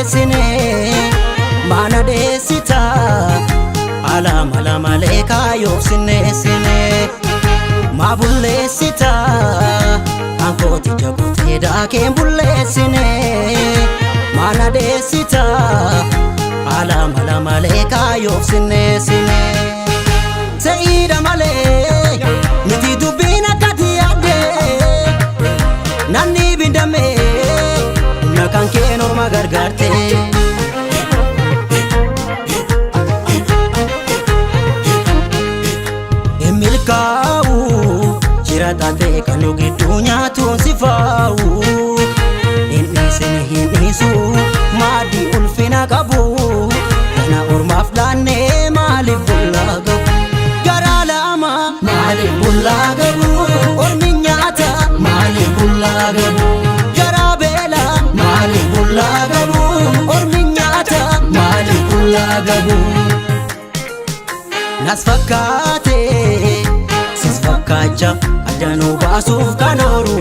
sine mana desita ala mala maleka yo sine ma bulle sita ankoti jabote da ke bulle sine mana desita ala mala maleka yo sine seida male niti dubina katiyade nani bindame nakan ke norma gargarte emilkau jiratate kanu gidunya tun sifau innisu madi ulfina kabu kana ormaf lane mali bullaga garala ama mali bullaga orminyata mali bullaga garabela mali bullaga orminyata mali bullaga nasfakate sisfakacha adanu basuf kanoru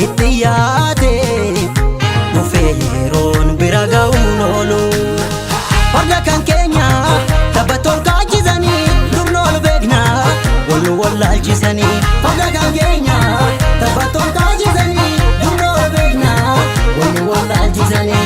itiyate nufeyeron biragaunolo Orga kan Kenya tabaton kajizani durnol begna wal wallal jisani Orga kan Kenya tabaton kajizani durnol begna wal wallal jisani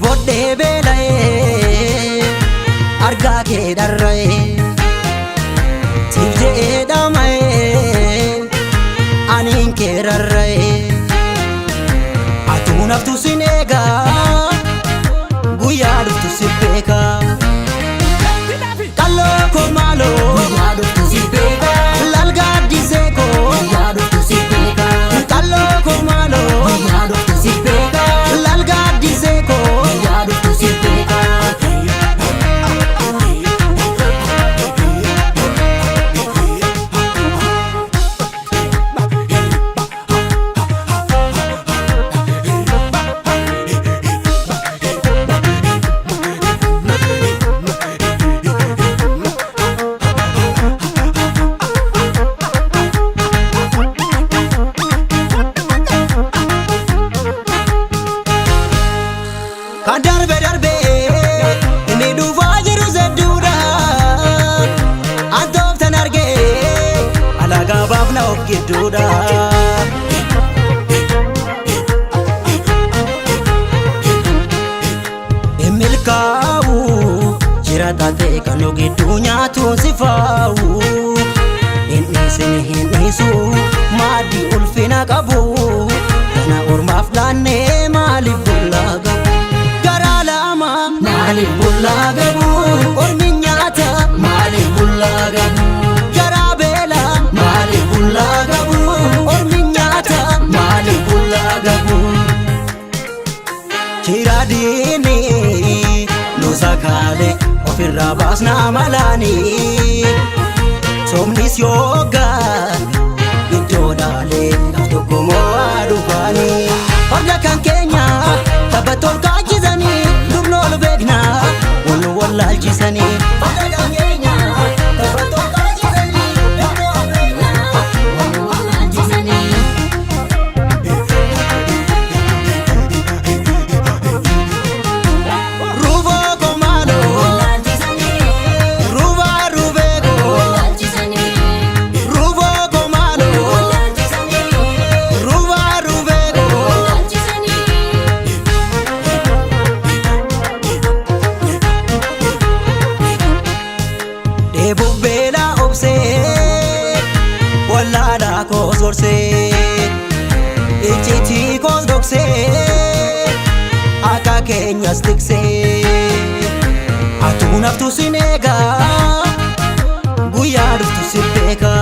Bodde belae arga ke darrae tije damae anin ke rarrae atunaftu sinega guya duftu sibeka kallo ko malo guya duftu sibeka lalga dizeko guya duftu sibeka kallo ko malo guya duftu sibeka lalga dizeko darbe ini duva jiru zedura adop tanarge alaga babna okidura emilkau jiratate kanu gidunya tun sifau innisu madi ulfina kabu kana ormaf lane mali bullaga mali bullaga orminyata mali bullaga garabela mali bullaga orminyata mali bullaga chiradini no sakale ofirra basna malani somnis yoga idodale aftokomo adufani orga kan Kenya tabaton kajizani durnol begna wal wallal jisani orga kan Kenya tabaton kajizani durnol begna wal wallal jisani ruvo komalo wallal jisani ruva ruvego wallal jisani ruvo komalo wallal jisani ruva ruvego wallal jisani bubbela obse wallala kozorse ejiti kozokse aka kenyas tikse atunaftu sinega guya duftu sibeka